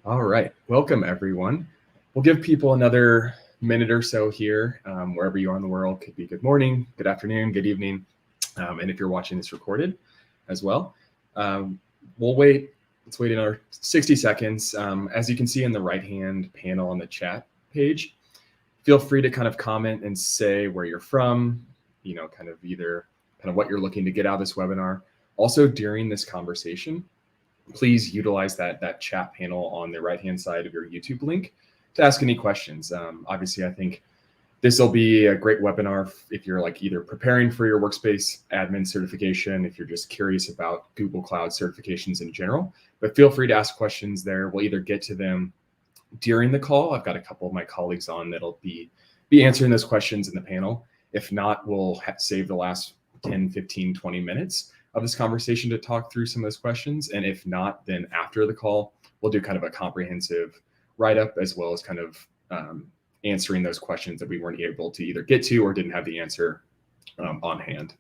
All right, welcome everyone. We'll give people another minute or so here, wherever you are in the world. Could be good morning, good afternoon, good evening, and if you're watching this recorded as well. We'll wait. Let's wait another 60 seconds. As you can see in the right-hand panel on the chat page, feel free to kind of comment and say where you're from, kind of either kind of what you're looking to get out of this webinar. Also, during this conversation, please utilize that chat panel on the right-hand side of your YouTube link to ask any questions. Obviously, I think this will be a great webinar if you're like either preparing for your workspace admin certification, if you're just curious about Google Cloud certifications in general, but feel free to ask questions there. We'll either get to them during the call. I've got a couple of my colleagues on that'll be answering those questions in the panel. If not, we'll save the last 10, 15, 20 minutes of this conversation to talk through some of those questions. And if not, then after the call, we'll do kind of a comprehensive write-up as well as kind of answering those questions that we weren't able to either get to or didn't have the answer on hand.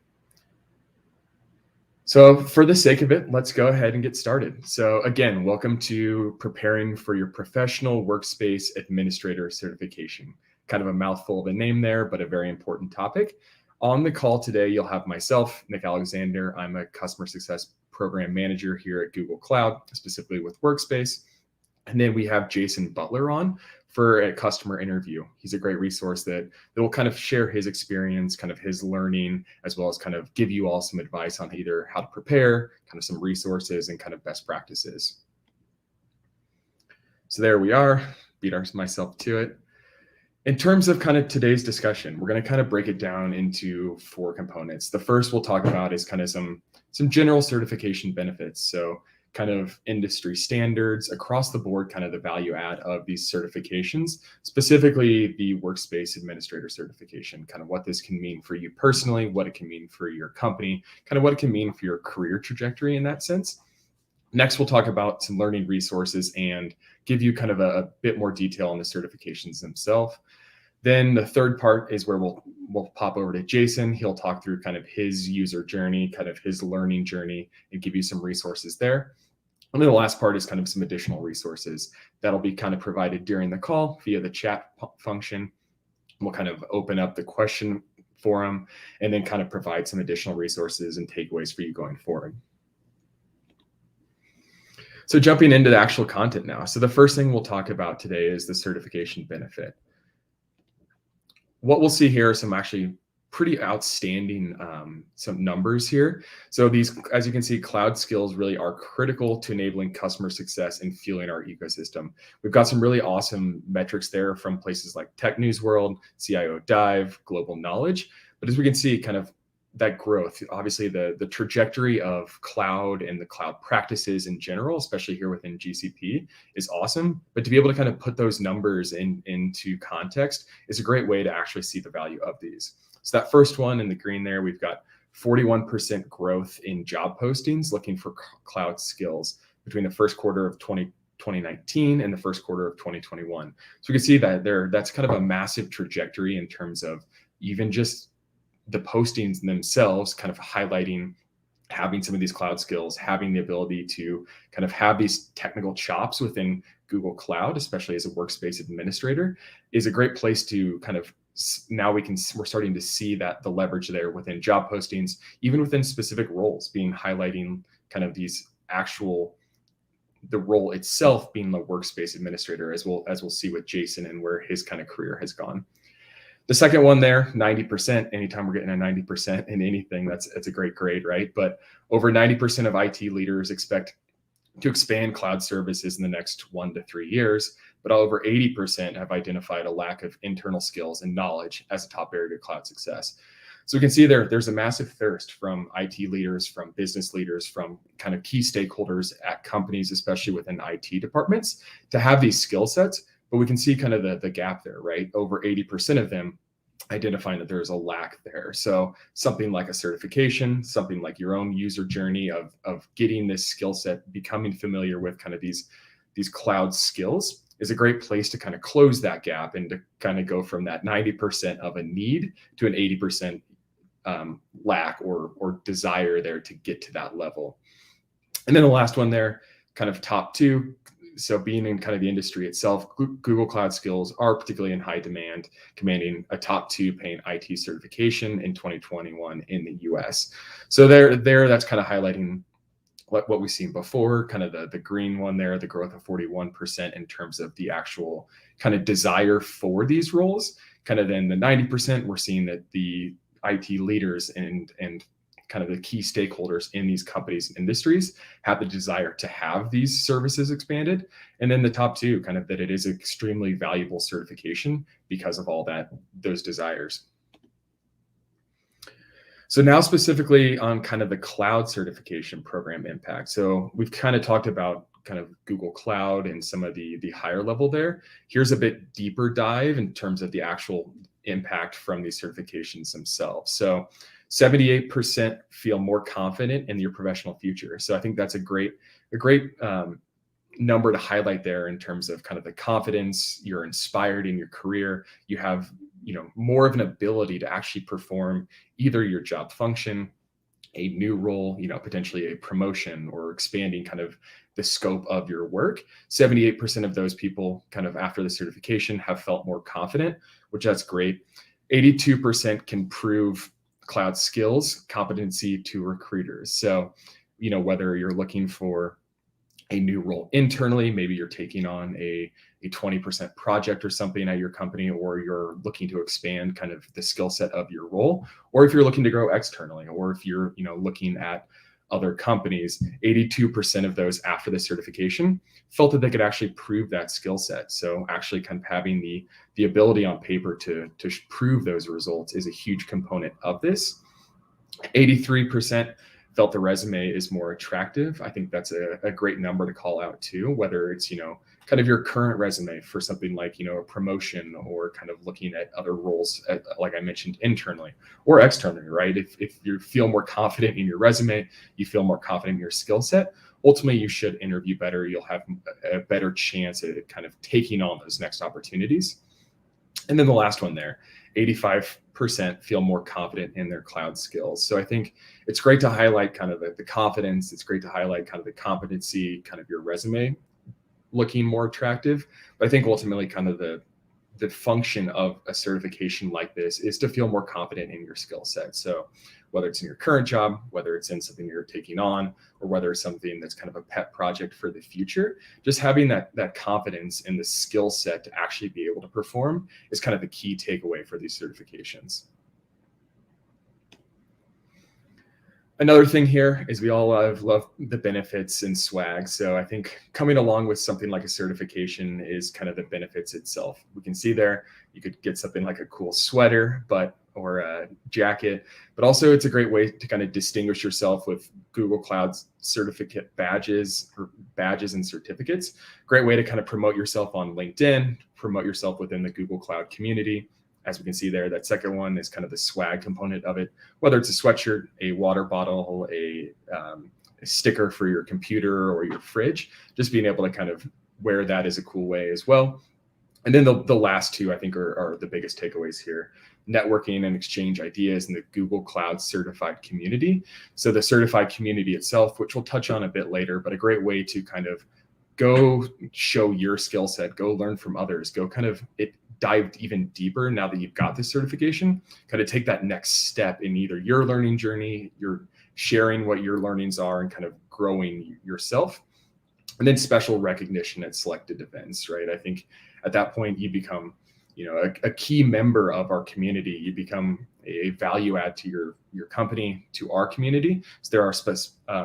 So for the sake of it, let's go ahead and get started. So again, welcome to preparing for your professional workspace administrator certification. Kind of a mouthful of a name there, but a very important topic. On the call today, you'll have myself, Nick Alexander. I'm a customer success program manager here at Google Cloud, specifically with Workspace. And then we have Jason Butler on for a customer interview. He's a great resource that will kind of share his experience, kind of his learning, as well as kind of give you all some advice on either how to prepare, kind of some resources and kind of best practices. So there we are, beat myself to it. In terms of kind of today's discussion, we're going to kind of break it down into 4 components. The first we'll talk about is kind of some general certification benefits. So kind of industry standards across the board, kind of the value add of these certifications, specifically the Workspace Administrator certification, kind of what this can mean for you personally, what it can mean for your company, kind of what it can mean for your career trajectory in that sense. Next, we'll talk about some learning resources and give you kind of a bit more detail on the certifications themselves. Then the third part is where we'll pop over to Jason. He'll talk through kind of his user journey, kind of his learning journey, and give you some resources there. And then the last part is kind of some additional resources that'll be kind of provided during the call via the chat function. We'll kind of open up the question forum and then kind of provide some additional resources and takeaways for you going forward. So jumping into the actual content now. So the first thing we'll talk about today is the certification benefit. What we'll see here are some actually pretty outstanding some numbers here. So these, as you can see, cloud skills really are critical to enabling customer success and fueling our ecosystem. We've got some really awesome metrics there from places like Tech News World, CIO Dive, Global Knowledge. But as we can see, kind of that growth, obviously the trajectory of cloud and the cloud practices in general, especially here within GCP, is awesome. But to be able to kind of put those numbers into context is a great way to actually see the value of these. So that first one in the green there, we've got 41% growth in job postings looking for cloud skills between the first quarter of 2019 and the first quarter of 2021. So we can see that that's kind of a massive trajectory in terms of even just the postings themselves, kind of highlighting having some of these cloud skills, having the ability to kind of have these technical chops within Google Cloud, especially as a workspace administrator, is a great place to kind of, now we're starting to see that the leverage there within job postings, even within specific roles, being highlighting kind of these actual, the role itself being the workspace administrator, as we'll see with Jason and where his kind of career has gone. The second one there, 90%, anytime we're getting a 90% in anything, that's a great grade, right? But over 90% of IT leaders expect to expand cloud services in the next 1 to 3 years, but over 80% have identified a lack of internal skills and knowledge as a top barrier to cloud success. So we can see there's a massive thirst from IT leaders, from business leaders, from kind of key stakeholders at companies, especially within IT departments, to have these skill sets. But we can see kind of the gap there, right? Over 80% of them identifying that there's a lack there. So something like a certification, something like your own user journey of getting this skill set, becoming familiar with kind of these cloud skills is a great place to kind of close that gap and to kind of go from that 90% of a need to an 80% lack or desire there to get to that level. And then the last one there, kind of top two, so being in kind of the industry itself, Google Cloud skills are particularly in high demand, commanding a top 2 paying IT certification in 2021 in the US. So there that's kind of highlighting what we've seen before, kind of the green one there, the growth of 41% in terms of the actual kind of desire for these roles. Kind of then the 90%, we're seeing that the IT leaders and kind of the key stakeholders in these companies and industries have the desire to have these services expanded. And then the top 2, kind of that it is extremely valuable certification because of all those desires. So now specifically on kind of the cloud certification program impact. So we've kind of talked about kind of Google Cloud and some of the higher level there. Here's a bit deeper dive in terms of the actual impact from these certifications themselves. So 78% feel more confident in your professional future. So I think that's a great number to highlight there in terms of kind of the confidence. You're inspired in your career. You have more of an ability to actually perform either your job function, a new role, potentially a promotion, or expanding kind of the scope of your work. 78% of those people kind of after the certification have felt more confident, which that's great. 82% can prove cloud skills competency to recruiters. So, whether you're looking for a new role internally, maybe you're taking on a 20% project or something at your company, or you're looking to expand kind of the skill set of your role, or if you're looking to grow externally, or if you're looking at other companies, 82% of those after the certification felt that they could actually prove that skill set. So actually kind of having the ability on paper to prove those results is a huge component of this. 83% felt the resume is more attractive. I think that's a great number to call out too, whether it's, kind of your current resume for something like, a promotion, or kind of looking at other roles, like I mentioned, internally or externally, right? If you feel more confident in your resume, you feel more confident in your skill set, ultimately you should interview better. You'll have a better chance at kind of taking on those next opportunities. And then the last one there, 85% feel more confident in their cloud skills. So I think it's great to highlight kind of the confidence. It's great to highlight kind of the competency, kind of your resume looking more attractive. But I think ultimately kind of the function of a certification like this is to feel more confident in your skill set. So whether it's in your current job, whether it's in something you're taking on, or whether it's something that's kind of a pet project for the future, just having that confidence in the skill set to actually be able to perform is kind of the key takeaway for these certifications. Another thing here is we all love the benefits and swag. So I think coming along with something like a certification is kind of the benefits itself. We can see there, you could get something like a cool sweater, or a jacket, but also it's a great way to kind of distinguish yourself with Google Cloud's certificate badges and certificates. Great way to kind of promote yourself on LinkedIn, promote yourself within the Google Cloud community. As we can see there, that second one is kind of the swag component of it, whether it's a sweatshirt, a water bottle, a sticker for your computer or your fridge, just being able to kind of wear that is a cool way as well. And then the last two, I think, are the biggest takeaways here: networking and exchange ideas in the Google Cloud certified community. So the certified community itself, which we'll touch on a bit later, but a great way to kind of go show your skill set, go learn from others, go kind of dive even deeper now that you've got this certification, kind of take that next step in either your learning journey, you're sharing what your learnings are and kind of growing yourself. And then special recognition at selected events, right? I think at that point you become, a key member of our community. You become a value add to your company, to our community. So there are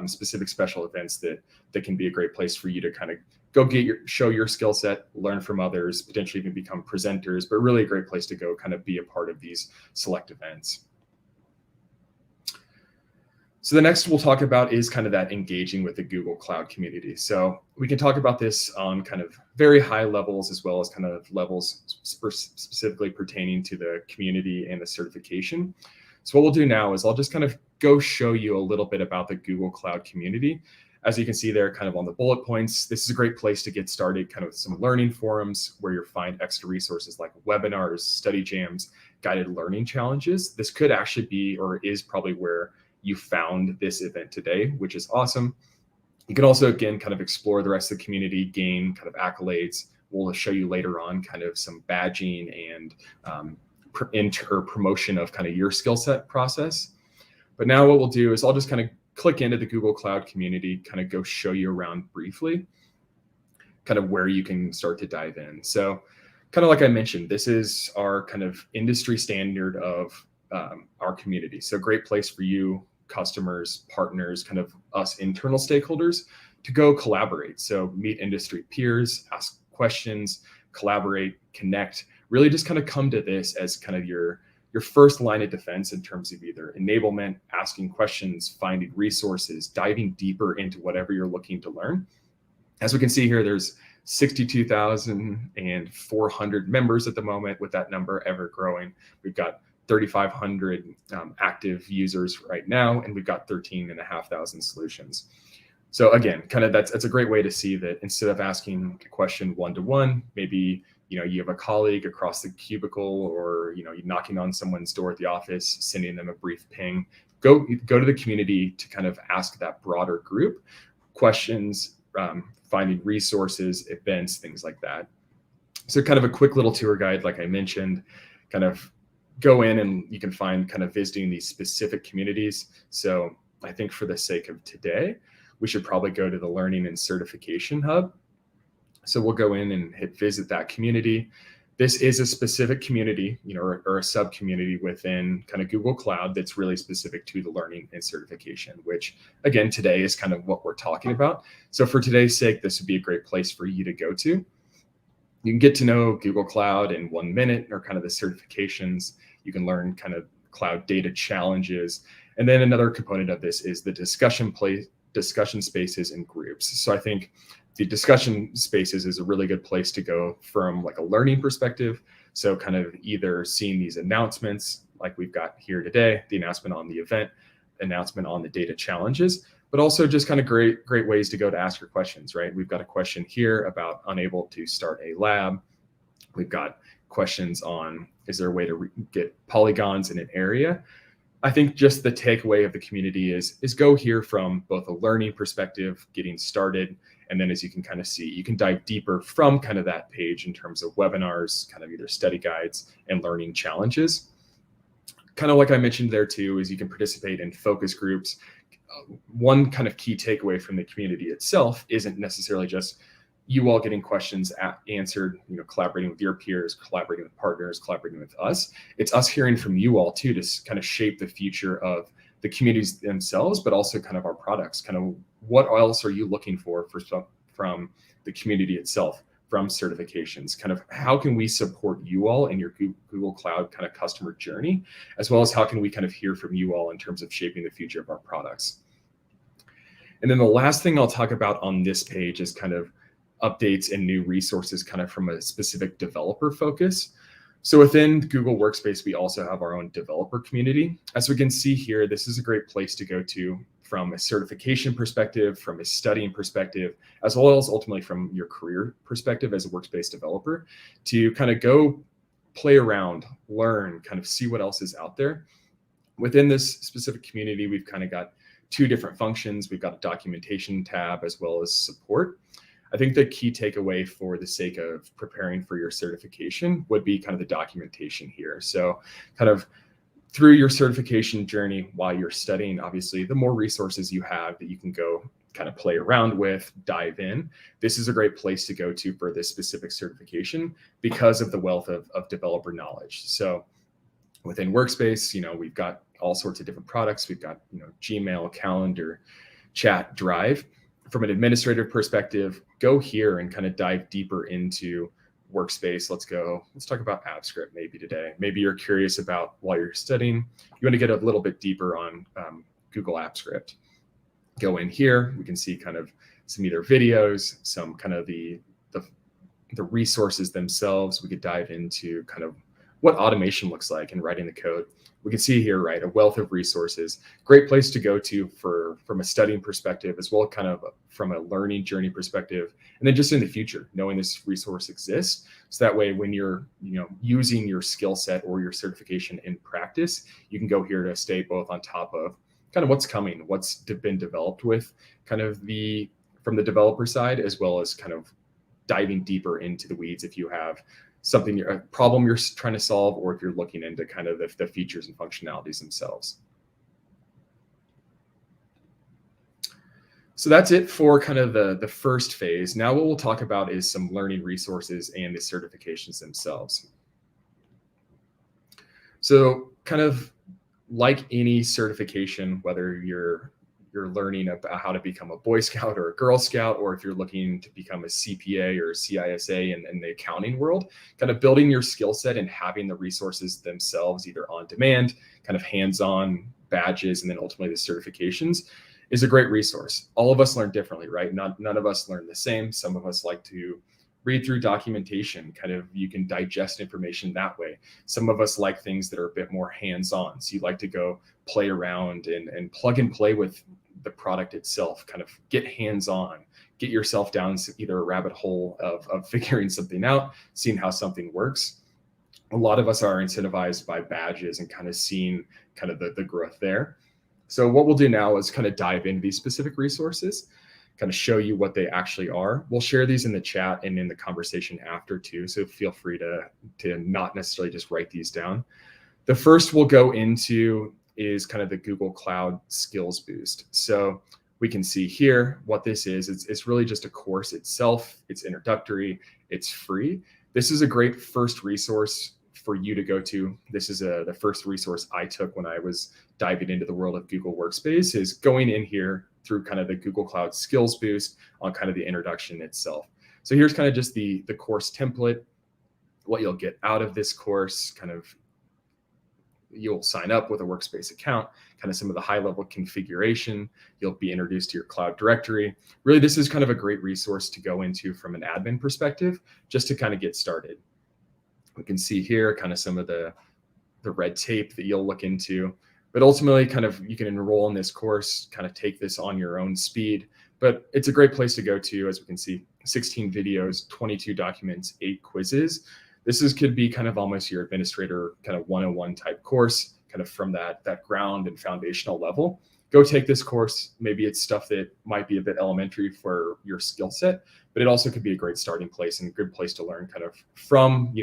specific special events that can be a great place for you to kind of go show your skill set, learn from others, potentially even become presenters, but really a great place to go kind of be a part of these select events. So the next we'll talk about is kind of that engaging with the Google Cloud community. So we can talk about this on kind of very high levels, as well as kind of levels specifically pertaining to the community and the certification. So what we'll do now is I'll just kind of go show you a little bit about the Google Cloud community. As you can see there, kind of on the bullet points, this is a great place to get started, kind of some learning forums where you'll find extra resources like webinars, study jams, guided learning challenges. This could actually be, or is probably where you found this event today, which is awesome. You can also, again, kind of explore the rest of the community, gain kind of accolades. We'll show you later on kind of some badging and promotion of kind of your skill set process. But now what we'll do is I'll just kind of click into the Google Cloud community, kind of go show you around briefly, kind of where you can start to dive in. So kind of like I mentioned, this is our kind of industry standard of our community. So great place for you, customers, partners, kind of us internal stakeholders to go collaborate. So meet industry peers, ask questions, collaborate, connect, really just kind of come to this as kind of your first line of defense in terms of either enablement, asking questions, finding resources, diving deeper into whatever you're looking to learn. As we can see here, there's 62,400 members at the moment, with that number ever growing. We've got 3,500 active users right now, and we've got 13,500 solutions. So again, kind of that's a great way to see that instead of asking a question one-to-one, maybe you have a colleague across the cubicle, or you're knocking on someone's door at the office, sending them a brief ping. Go to the community to kind of ask that broader group questions, finding resources, events, things like that. So kind of a quick little tour guide, like I mentioned, kind of go in and you can find kind of visiting these specific communities. So I think for the sake of today, we should probably go to the Learning and Certification Hub. So we'll go in and hit visit that community. This is a specific community, or a sub-community within kind of Google Cloud that's really specific to the learning and certification, which again, today is kind of what we're talking about. So for today's sake, this would be a great place for you to go to. You can get to know Google Cloud in 1 minute, or kind of the certifications. You can learn kind of cloud data challenges. And then another component of this is the discussion spaces and groups. So I think the discussion spaces is a really good place to go from like a learning perspective. So kind of either seeing these announcements like we've got here today, the announcement on the event, announcement on the data challenges, but also just kind of great ways to go to ask your questions, right? We've got a question here about unable to start a lab. We've got questions on, is there a way to get polygons in an area? I think just the takeaway of the community is go here from both a learning perspective, getting started, and then as you can kind of see, you can dive deeper from kind of that page in terms of webinars, kind of either study guides and learning challenges. Kind of like I mentioned there too, is you can participate in focus groups. One kind of key takeaway from the community itself isn't necessarily just you all getting questions answered, collaborating with your peers, collaborating with partners, collaborating with us. It's us hearing from you all too, to kind of shape the future of the communities themselves, but also kind of our products. Kind of what else are you looking for from the community itself, from certifications? Kind of how can we support you all in your Google Cloud kind of customer journey, as well as how can we kind of hear from you all in terms of shaping the future of our products? And then the last thing I'll talk about on this page is kind of updates and new resources kind of from a specific developer focus. So within Google Workspace, we also have our own developer community. As we can see here, this is a great place to go to from a certification perspective, from a studying perspective, as well as ultimately from your career perspective as a workspace developer, to kind of go play around, learn, kind of see what else is out there. Within this specific community, we've kind of got two different functions. We've got a documentation tab as well as support. I think the key takeaway for the sake of preparing for your certification would be kind of the documentation here. So kind of through your certification journey while you're studying, obviously, the more resources you have that you can go kind of play around with, dive in. This is a great place to go to for this specific certification because of the wealth of developer knowledge. So within Workspace, we've got all sorts of different products. We've got, Gmail, Calendar, Chat, Drive. From an administrative perspective, go here and kind of dive deeper into Workspace. Let's talk about AppScript maybe today. Maybe you're curious about, while you're studying, you want to get a little bit deeper on Google AppScript. Go in here, we can see kind of some either videos, some kind of the resources themselves. We could dive into kind of what automation looks like in writing the code. We can see here, right, a wealth of resources. Great place to go to from a studying perspective, as well kind of from a learning journey perspective, and then just in the future, knowing this resource exists. So that way, when you're using your skill set or your certification in practice, you can go here to stay both on top of kind of what's coming, what's been developed with kind of the from the developer side, as well as kind of diving deeper into the weeds if you have something, a problem you're trying to solve, or if you're looking into kind of the features and functionalities themselves. So that's it for kind of the first phase. Now what we'll talk about is some learning resources and the certifications themselves. So kind of like any certification, whether you're learning about how to become a Boy Scout or a Girl Scout, or if you're looking to become a CPA or a CISA in the accounting world, kind of building your skill set and having the resources themselves, either on demand, kind of hands-on badges, and then ultimately the certifications, is a great resource. All of us learn differently, right? None of us learn the same. Some of us like to read through documentation, kind of you can digest information that way. Some of us like things that are a bit more hands-on. So you like to go play around and plug and play with the product itself, kind of get hands-on, get yourself down either a rabbit hole of figuring something out, seeing how something works. A lot of us are incentivized by badges and kind of seeing kind of the growth there. So what we'll do now is kind of dive into these specific resources, kind of show you what they actually are. We'll share these in the chat and in the conversation after too, so feel free to not necessarily just write these down. The first we'll go into is kind of the Google Cloud Skills Boost. So we can see here what this is. It's really just a course itself. It's introductory, it's free. This is a great first resource for you to go to. This is the first resource I took when I was diving into the world of Google Workspace, is going in here through kind of the Google Cloud Skills Boost on kind of the introduction itself. So here's kind of just the course template, what you'll get out of this course, kind of you'll sign up with a Workspace account, kind of some of the high level configuration, you'll be introduced to your cloud directory. Really, this is kind of a great resource to go into from an admin perspective, just to kind of get started. We can see here kind of some of the red tape that you'll look into, but ultimately kind of you can enroll in this course, kind of take this on your own speed, but it's a great place to go to. As we can see, 16 videos, 22 documents, 8 quizzes. This could be kind of almost your administrator kind of 101 type course, kind of from that ground and foundational level. Go take this course. Maybe it's stuff that might be a bit elementary for your skill set, but it also could be a great starting place and a good place to learn kind of from,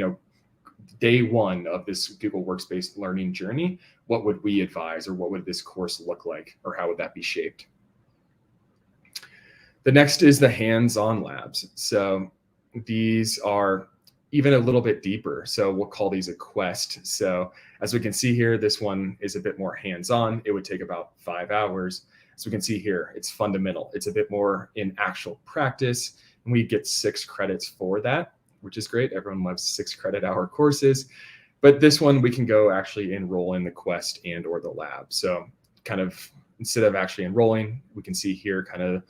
day one of this Google Workspace learning journey. What would we advise, or what would this course look like, or how would that be shaped? The next is the hands-on labs. So these are even a little bit deeper. So we'll call these a quest. So as we can see here, this one is a bit more hands-on. It would take about 5 hours. As we can see here, it's fundamental. It's a bit more in actual practice, and we get 6 credits for that, which is great. Everyone loves 6 credit hour courses. But this one, we can go actually enroll in the quest and or the lab. So kind of instead of actually enrolling, we can see here kind of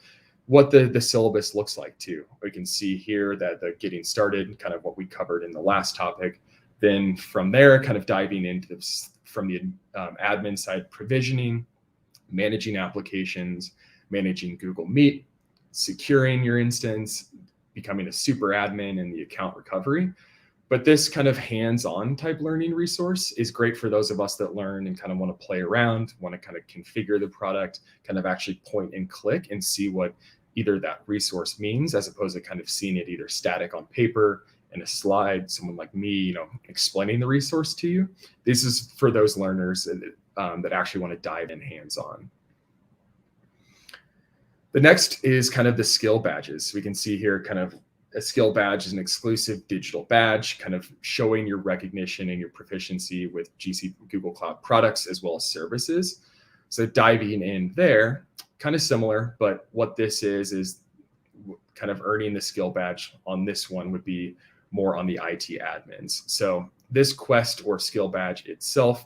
what the syllabus looks like too. We can see here that the getting started, kind of what we covered in the last topic. Then from there, kind of diving into this from the admin side, provisioning, managing applications, managing Google Meet, securing your instance, becoming a super admin, and the account recovery. But this kind of hands-on type learning resource is great for those of us that learn and kind of want to play around, want to kind of configure the product, kind of actually point and click and see what either that resource means, as opposed to kind of seeing it either static on paper in a slide, someone like me, explaining the resource to you. This is for those learners that actually want to dive in hands-on. The next is kind of the skill badges. We can see here kind of a skill badge is an exclusive digital badge, kind of showing your recognition and your proficiency with Google Cloud products as well as services. So diving in there, kind of similar, but what this is kind of earning the skill badge on this one would be more on the IT admins. So this quest or skill badge itself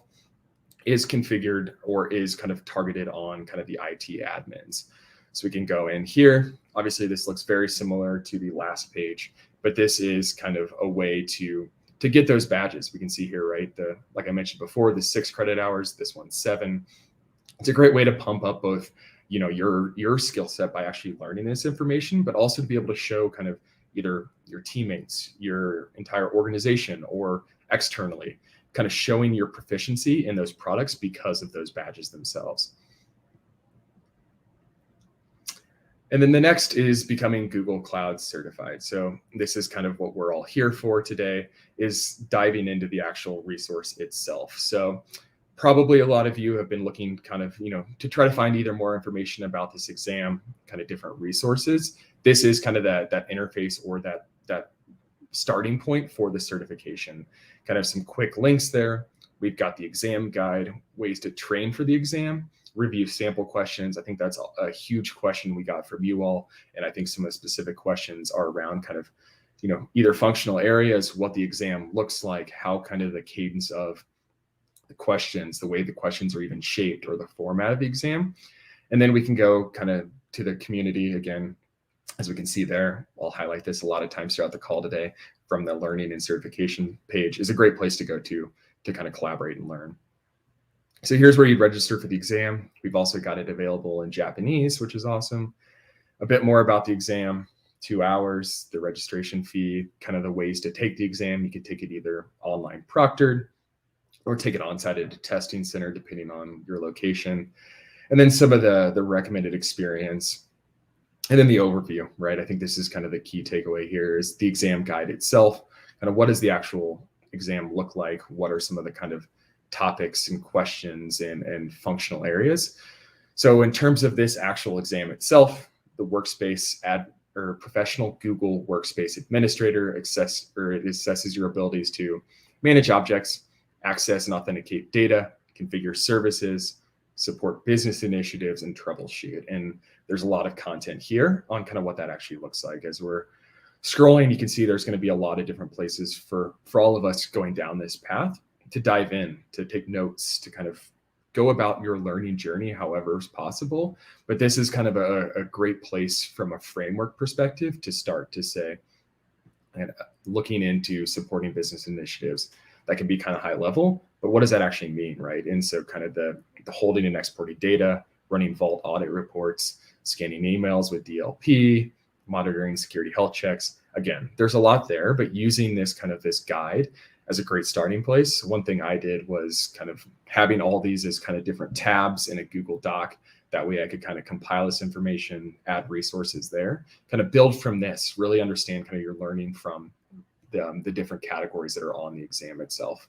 is configured or is kind of targeted on kind of the IT admins. So we can go in here. Obviously, this looks very similar to the last page, but this is kind of a way to get those badges. We can see here, right? Like I mentioned before, the 6 credit hours, this one's 7. It's a great way to pump up both, your skill set by actually learning this information, but also to be able to show kind of either your teammates, your entire organization, or externally, kind of showing your proficiency in those products because of those badges themselves. And then the next is becoming Google Cloud certified. So this is kind of what we're all here for today, is diving into the actual resource itself. So probably a lot of you have been looking kind of, to try to find either more information about this exam, kind of different resources. This is kind of that interface or that starting point for the certification. Kind of some quick links there. We've got the exam guide, ways to train for the exam, review sample questions. I think that's a huge question we got from you all. And I think some of the specific questions are around kind of, either functional areas, what the exam looks like, how kind of the cadence of the questions, the way the questions are even shaped, or the format of the exam. And then we can go kind of to the community again. As we can see there, I'll highlight this a lot of times throughout the call today, from the learning and certification page is a great place to go to kind of collaborate and learn. So here's where you register for the exam. We've also got it available in Japanese, which is awesome. A bit more about the exam, 2 hours, the registration fee, kind of the ways to take the exam. You could take it either online proctored or take it on-site at a testing center, depending on your location. And then some of the recommended experience. And then the overview, right? I think this is kind of the key takeaway here is the exam guide itself. Kind of what does the actual exam look like? What are some of the kind of topics and questions and functional areas? So in terms of this actual exam itself, the professional Google Workspace Administrator assesses your abilities to manage objects, access and authenticate data, configure services, support business initiatives, and troubleshoot. And there's a lot of content here on kind of what that actually looks like. As we're scrolling, you can see there's going to be a lot of different places for all of us going down this path to dive in, to take notes, to kind of go about your learning journey however is possible. But this is kind of a great place from a framework perspective to start to say, and looking into supporting business initiatives that can be kind of high level, but what does that actually mean, right? And so kind of the holding and exporting data, running vault audit reports, scanning emails with DLP, monitoring security health checks. Again, there's a lot there, but using this guide as a great starting place. One thing I did was kind of having all these as kind of different tabs in a Google Doc. That way I could kind of compile this information, add resources there, kind of build from this, really understand kind of your learning from the different categories that are on the exam itself.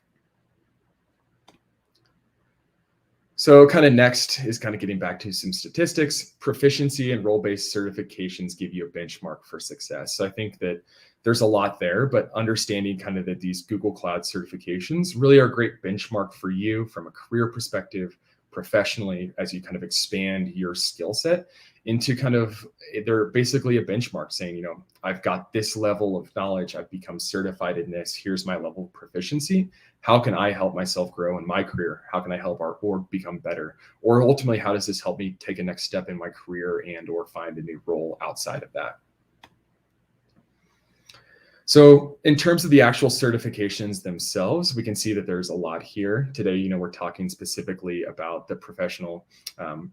So kind of next is kind of getting back to some statistics. Proficiency and role-based certifications give you a benchmark for success. So I think that there's a lot there, but understanding kind of that these Google Cloud certifications really are a great benchmark for you from a career perspective, professionally, as you kind of expand your skill set into kind of, they're basically a benchmark saying, I've got this level of knowledge, I've become certified in this, here's my level of proficiency. How can I help myself grow in my career? How can I help our org become better? Or ultimately, how does this help me take a next step in my career and or find a new role outside of that? So in terms of the actual certifications themselves, we can see that there's a lot here. Today, we're talking specifically about the professional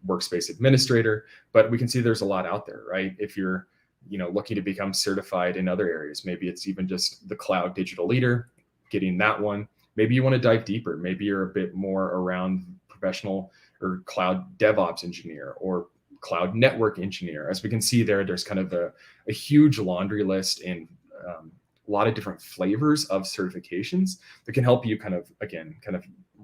workspace administrator, but we can see there's a lot out there, right? If you're looking to become certified in other areas, maybe it's even just the cloud digital leader, getting that one. Maybe you want to dive deeper. Maybe you're a bit more around professional or cloud DevOps engineer or cloud network engineer. As we can see there, there's kind of a huge laundry list and a lot of different flavors of certifications that can help you kind of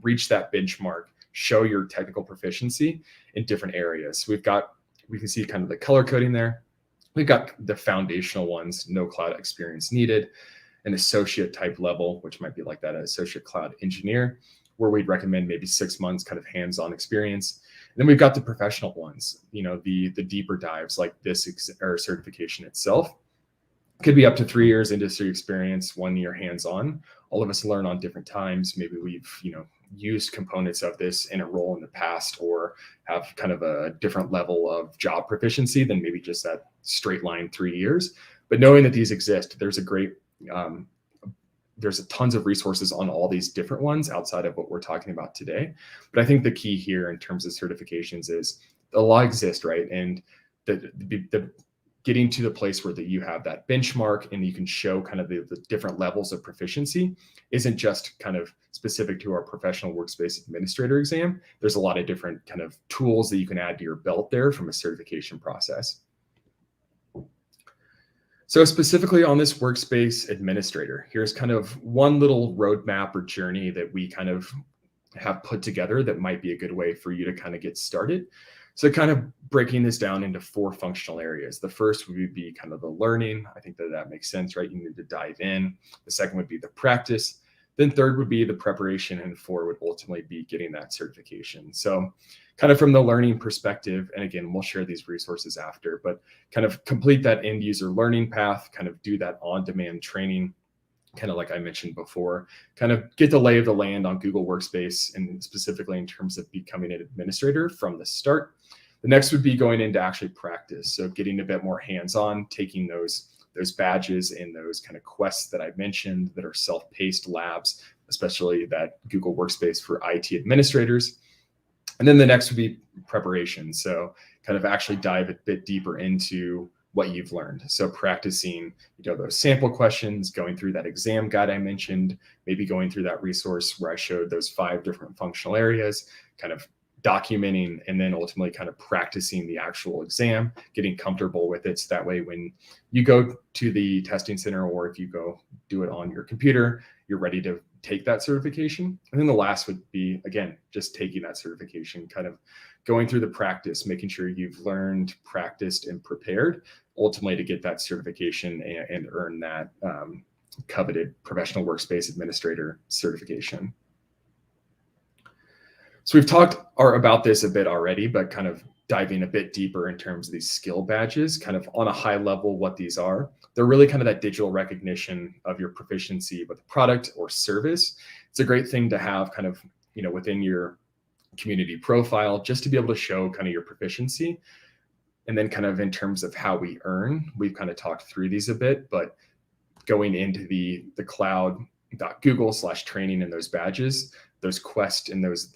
reach that benchmark, show your technical proficiency in different areas. We can see kind of the color coding there. We've got the foundational ones, no cloud experience needed, an associate type level, which might be like that, an associate cloud engineer, where we'd recommend maybe 6 months kind of hands-on experience. And then we've got the professional ones, the deeper dives like this certification itself. Could be up to 3 years industry experience, 1 year hands-on. All of us learn on different times. Maybe we've, used components of this in a role in the past or have kind of a different level of job proficiency than maybe just that straight line 3 years. But knowing that these exist, there's tons of resources on all these different ones outside of what we're talking about today. But I think the key here in terms of certifications is a lot exist, right? And the getting to the place where that you have that benchmark and you can show kind of the different levels of proficiency isn't just kind of specific to our professional workspace administrator exam. There's a lot of different kind of tools that you can add to your belt there from a certification process. So specifically on this workspace administrator, here's kind of one little roadmap or journey that we kind of have put together that might be a good way for you to kind of get started. So kind of breaking this down into 4 functional areas. The first would be kind of the learning. I think that that makes sense, right? You need to dive in. The second would be the practice. Then third would be the preparation, and 4 would ultimately be getting that certification. So kind of from the learning perspective, and again, we'll share these resources after, but kind of complete that end user learning path, kind of do that on-demand training, kind of like I mentioned before, kind of get the lay of the land on Google Workspace, and specifically in terms of becoming an administrator from the start. The next would be going into actually practice. So getting a bit more hands-on, taking those badges and those kind of quests that I mentioned that are self-paced labs, especially that Google Workspace for IT administrators. And then the next would be preparation. So kind of actually dive a bit deeper into what you've learned. So practicing, those sample questions, going through that exam guide I mentioned, maybe going through that resource where I showed those 5 different functional areas, kind of documenting, and then ultimately kind of practicing the actual exam, getting comfortable with it. So that way, when you go to the testing center, or if you go do it on your computer, you're ready to take that certification. And then the last would be, again, just taking that certification, kind of going through the practice, making sure you've learned, practiced, and prepared, ultimately to get that certification and earn that coveted professional workspace administrator certification. So we've talked about this a bit already, but kind of diving a bit deeper in terms of these skill badges, kind of on a high level, what these are. They're really kind of that digital recognition of your proficiency with a product or service. It's a great thing to have kind of, within your community profile, just to be able to show kind of your proficiency. And then kind of in terms of how we earn, we've kind of talked through these a bit, but going into the cloud.google/training and those badges, those quests and those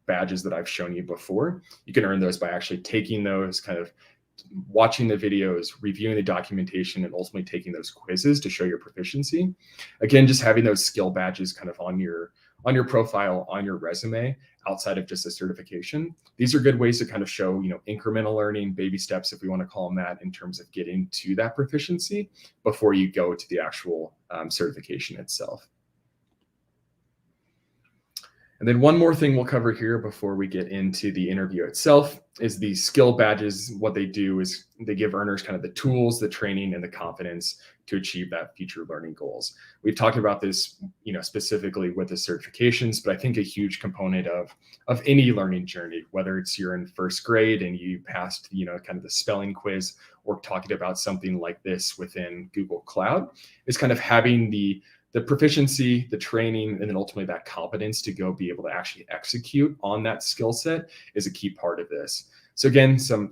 badges that I've shown you before, you can earn those by actually taking those, kind of watching the videos, reviewing the documentation, and ultimately taking those quizzes to show your proficiency. Again, just having those skill badges kind of on your profile, on your resume, outside of just a certification. These are good ways to kind of show, incremental learning, baby steps, if we want to call them that, in terms of getting to that proficiency before you go to the actual certification itself. And then one more thing we'll cover here before we get into the interview itself is the skill badges. What they do is they give earners kind of the tools, the training, and the confidence to achieve that future learning goals. We've talked about this, specifically with the certifications, but I think a huge component of any learning journey, whether it's you're in first grade and you passed, kind of the spelling quiz, or talking about something like this within Google Cloud, is kind of having the proficiency, the training, and then ultimately that competence to go be able to actually execute on that skill set is a key part of this. So again, some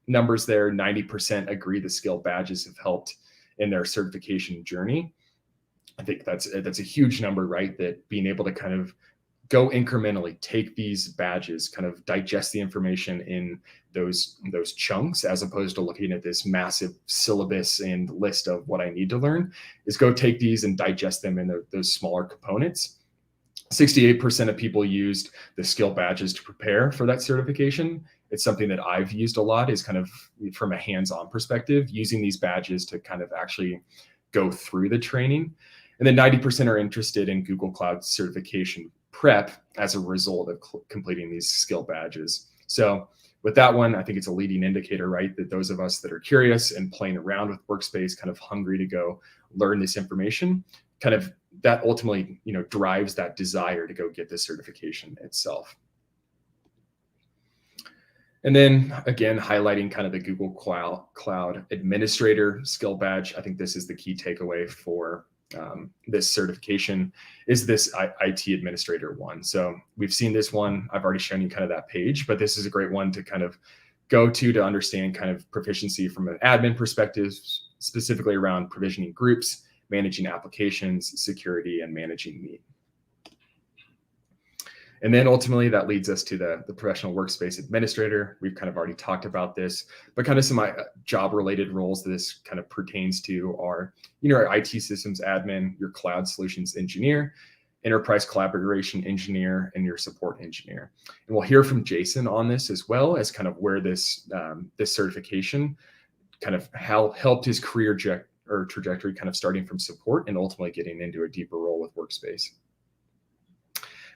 numbers there. 90% agree the skill badges have helped in their certification journey. I think that's a huge number, right? That being able to kind of go incrementally, take these badges, kind of digest the information in those chunks, as opposed to looking at this massive syllabus and list of what I need to learn, is go take these and digest them in those smaller components. 68% of people used the skill badges to prepare for that certification. It's something that I've used a lot, is kind of from a hands-on perspective, using these badges to kind of actually go through the training. And then 90% are interested in Google Cloud certification prep as a result of completing these skill badges. So with that one, I think it's a leading indicator, right? That those of us that are curious and playing around with Workspace, kind of hungry to go learn this information, kind of that ultimately, drives that desire to go get the certification itself. And then again, highlighting kind of the Google Cloud Administrator skill badge. I think this is the key takeaway for this certification, is this IT Administrator one. So we've seen this one. I've already shown you kind of that page, but this is a great one to kind of go to understand kind of proficiency from an admin perspective, specifically around provisioning groups, managing applications, security, and managing Meet. And then ultimately that leads us to the professional workspace administrator. We've kind of already talked about this, but kind of some job related roles that this kind of pertains to are, our IT systems admin, your cloud solutions engineer, enterprise collaboration engineer, and your support engineer. And we'll hear from Jason on this, as well as kind of where this certification kind of helped his career trajectory, kind of starting from support and ultimately getting into a deeper role with Workspace.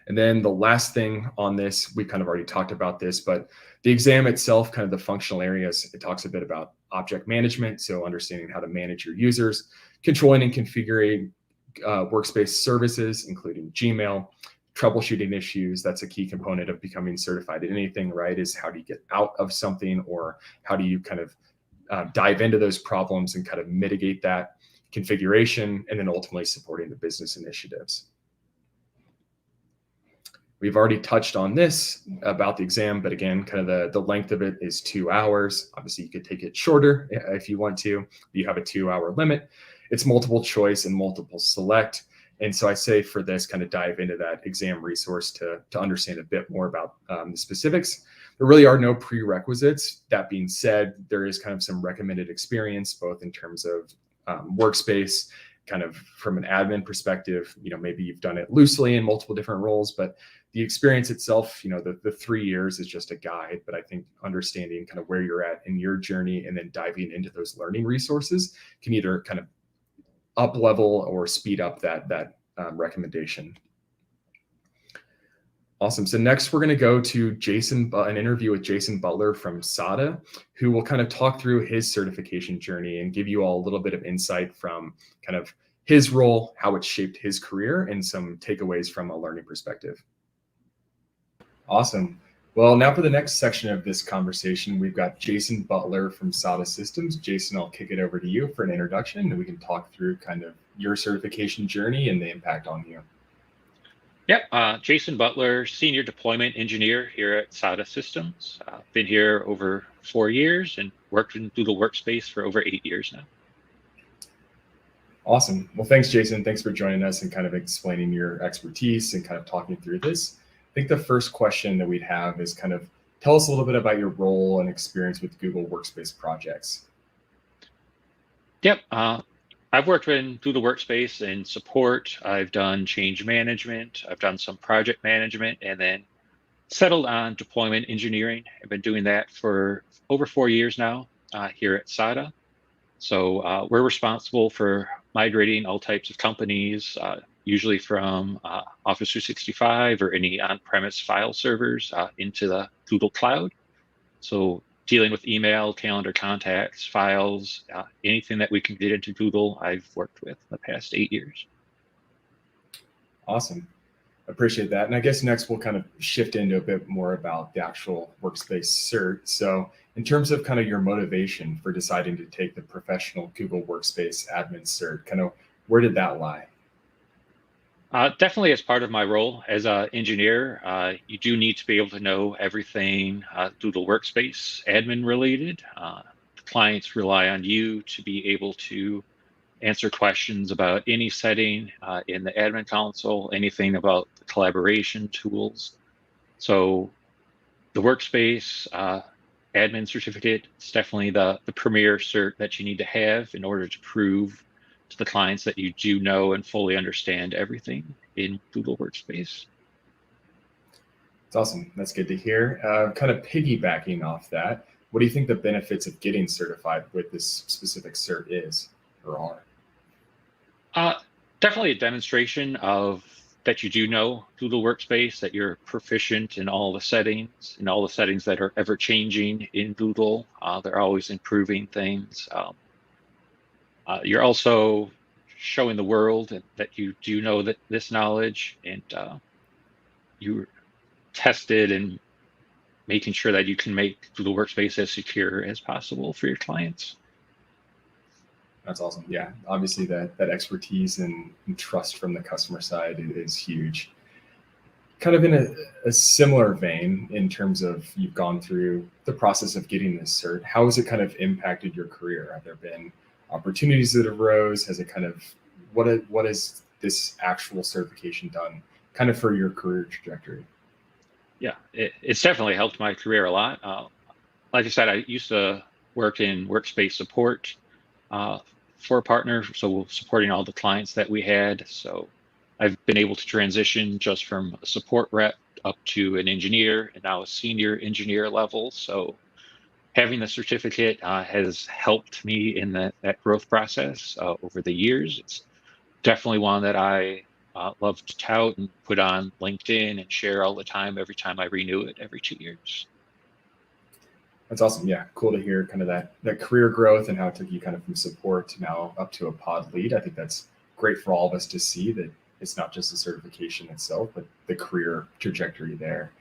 And then the last thing on this, we kind of already talked about this, but the exam itself, kind of the functional areas, it talks a bit about object management. So understanding how to manage your users, controlling and configuring Workspace services, including Gmail, troubleshooting issues. That's a key component of becoming certified in anything, right? Is how do you get out of something, or how do you kind of dive into those problems and kind of mitigate that configuration, and then ultimately supporting the business initiatives. We've already touched on this about the exam, but again, kind of the length of it is 2 hours. Obviously, you could take it shorter if you want to. You have a 2-hour limit. It's multiple choice and multiple select. And so I say for this, kind of dive into that exam resource to understand a bit more about the specifics. There really are no prerequisites. That being said, there is kind of some recommended experience, both in terms of Workspace, kind of from an admin perspective. Maybe you've done it loosely in multiple different roles, but the experience itself, the 3 years is just a guide. But I think understanding kind of where you're at in your journey and then diving into those learning resources can either kind of up level or speed up that recommendation. Awesome. So next we're going to go to an interview with Jason Butler from SADA, who will kind of talk through his certification journey and give you all a little bit of insight from kind of his role, how it shaped his career, and some takeaways from a learning perspective. Awesome. Well, now for the next section of this conversation, we've got Jason Butler from SADA Systems. Jason, I'll kick it over to you for an introduction, and we can talk through kind of your certification journey and the impact on you. Yep, Jason Butler, Senior Deployment Engineer here at SADA Systems. Been here over 4 years and worked in Google Workspace for over 8 years now. Awesome. Well, thanks, Jason. Thanks for joining us and kind of explaining your expertise and kind of talking through this. I think the first question that we'd have is kind of tell us a little bit about your role and experience with Google Workspace projects. Yep, I've worked in Google Workspace in support. I've done change management. I've done some project management, and then settled on deployment engineering. I've been doing that for over 4 years now here at SADA. So we're responsible for migrating all types of companies, usually from Office 365 or any on-premise file servers into the Google Cloud. So dealing with email, calendar, contacts, files, anything that we can get into Google, I've worked with the past 8 years. Awesome. Appreciate that. And I guess next we'll kind of shift into a bit more about the actual Workspace cert. So in terms of kind of your motivation for deciding to take the professional Google Workspace admin cert, kind of where did that lie? Definitely as part of my role as an engineer, you do need to be able to know everything Google Workspace admin related. The clients rely on you to be able to answer questions about any setting in the admin console, anything about the collaboration tools. So the Workspace admin certificate is definitely the premier cert that you need to have in order to prove to the clients that you do know and fully understand everything in Google Workspace. It's awesome. That's good to hear. Kind of piggybacking off that, what do you think the benefits of getting certified with this specific cert is or are? Definitely a demonstration of that you do know Google Workspace, that you're proficient in all the settings, that are ever changing in Google. They're always improving things. You're also showing the world that you do know this knowledge, and you're tested and making sure that you can make Google Workspace as secure as possible for your clients. That's awesome. Yeah, obviously that expertise and trust from the customer side is huge. Kind of in a similar vein in terms of you've gone through the process of getting this cert, how has it kind of impacted your career? Have there been opportunities that arose? Has it kind of, what has this actual certification done kind of for your career trajectory? Yeah, it's definitely helped my career a lot. Like I said, I used to work in workspace support for a partner, so supporting all the clients that we had. So I've been able to transition just from a support rep up to an engineer and now a senior engineer level. So having the certificate has helped me in that growth process over the years. It's definitely one that I love to tout and put on LinkedIn and share all the time, every time I renew it every 2 years. That's awesome. Yeah, cool to hear kind of that career growth and how it took you kind of from support to now up to a pod lead. I think that's great for all of us to see that it's not just the certification itself, but the career trajectory there.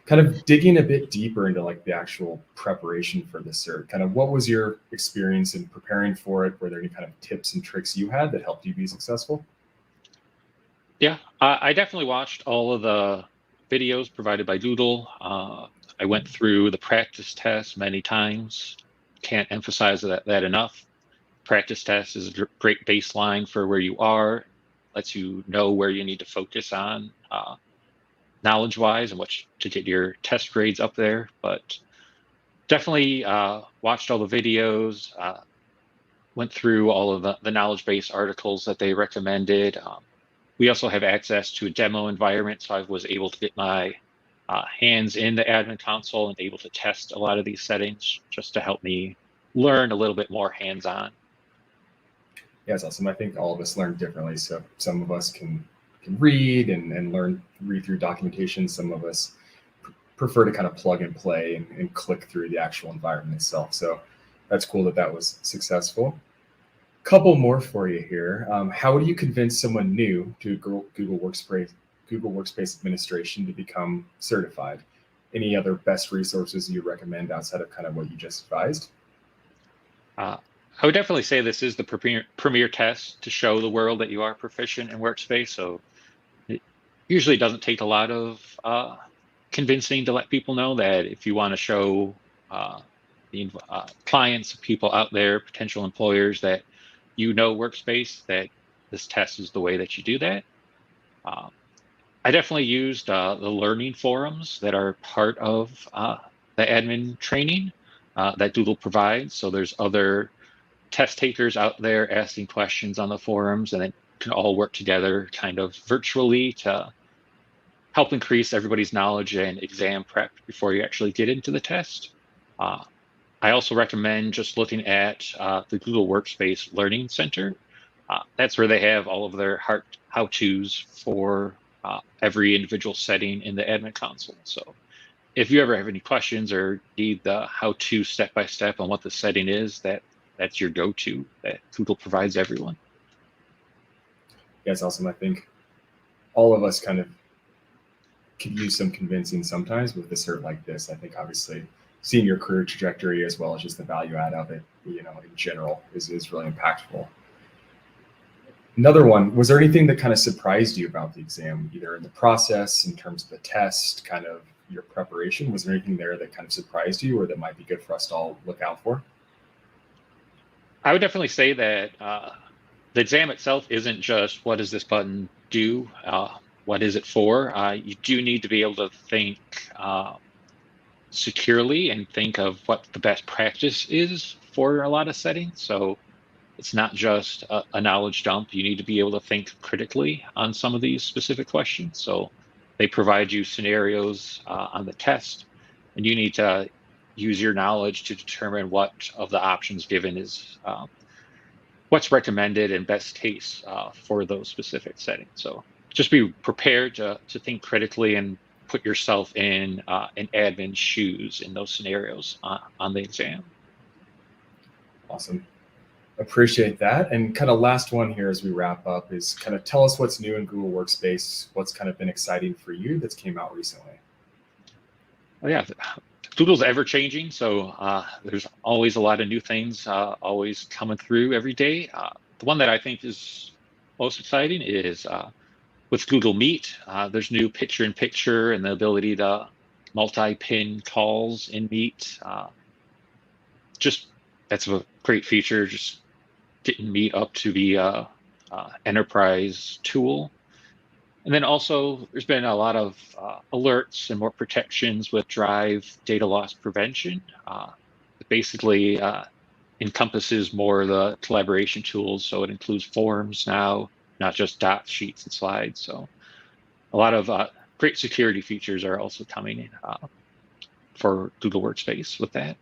Kind of digging a bit deeper into like the actual preparation for the cert, kind of what was your experience in preparing for it? Were there any kind of tips and tricks you had that helped you be successful? Yeah, I definitely watched all of the videos provided by Doodle. I went through the practice test many times. Can't emphasize that enough. Practice test is a great baseline for where you are, lets you know where you need to focus on knowledge-wise and to get your test grades up there. But definitely watched all the videos, went through all of the knowledge base articles that they recommended. We also have access to a demo environment, so I was able to get my hands in the admin console and able to test a lot of these settings just to help me learn a little bit more hands-on. Yeah, it's awesome. I think all of us learn differently. So some of us can read and read through documentation. Some of us prefer to kind of plug and play and click through the actual environment itself. So that's cool that was successful. Couple more for you here. How do you convince someone new to Google Workspace Administration to become certified? Any other best resources you recommend outside of kind of what you just advised? I would definitely say this is the premier test to show the world that you are proficient in Workspace. So it usually doesn't take a lot of convincing to let people know that if you want to show the clients, people out there, potential employers that you know Workspace, that this test is the way that you do that. I definitely used the learning forums that are part of the admin training that Doodle provides. So there's other test takers out there asking questions on the forums, and it can all work together kind of virtually to help increase everybody's knowledge and exam prep before you actually get into the test. I also recommend just looking at the Google Workspace Learning Center. That's where they have all of their how-tos for every individual setting in the admin console. So if you ever have any questions or need the how-to step-by-step on what the setting is, that's your go-to that Google provides everyone. Yeah, it's awesome. I think all of us kind of could use some convincing sometimes with a cert like this. I think obviously seeing your career trajectory as well as just the value add of it, in general is really impactful. Another one, was there anything that kind of surprised you about the exam, either in the process, in terms of the test, kind of your preparation? Was there anything there that kind of surprised you or that might be good for us to all look out for? I would definitely say that the exam itself isn't just what does this button do, what is it for? You do need to be able to think securely and think of what the best practice is for a lot of settings. So it's not just a knowledge dump. You need to be able to think critically on some of these specific questions. So they provide you scenarios on the test, and you need to use your knowledge to determine what of the options given is what's recommended and best case for those specific settings. So just be prepared to think critically and put yourself in an admin's shoes in those scenarios on the exam. Awesome. Appreciate that. And kind of last one here as we wrap up is kind of tell us what's new in Google Workspace, what's kind of been exciting for you that's came out recently. Well, yeah, Google's ever changing, so there's always a lot of new things always coming through every day. The one that I think is most exciting is with Google Meet. There's new picture-in-picture and the ability to multi-pin calls in Meet. Just that's a great feature. Just getting Meet up to be a enterprise tool. And then also there's been a lot of alerts and more protections with Drive data loss prevention. It basically encompasses more of the collaboration tools. So it includes forms now, not just docs, sheets, and slides. So a lot of great security features are also coming in for Google Workspace with that.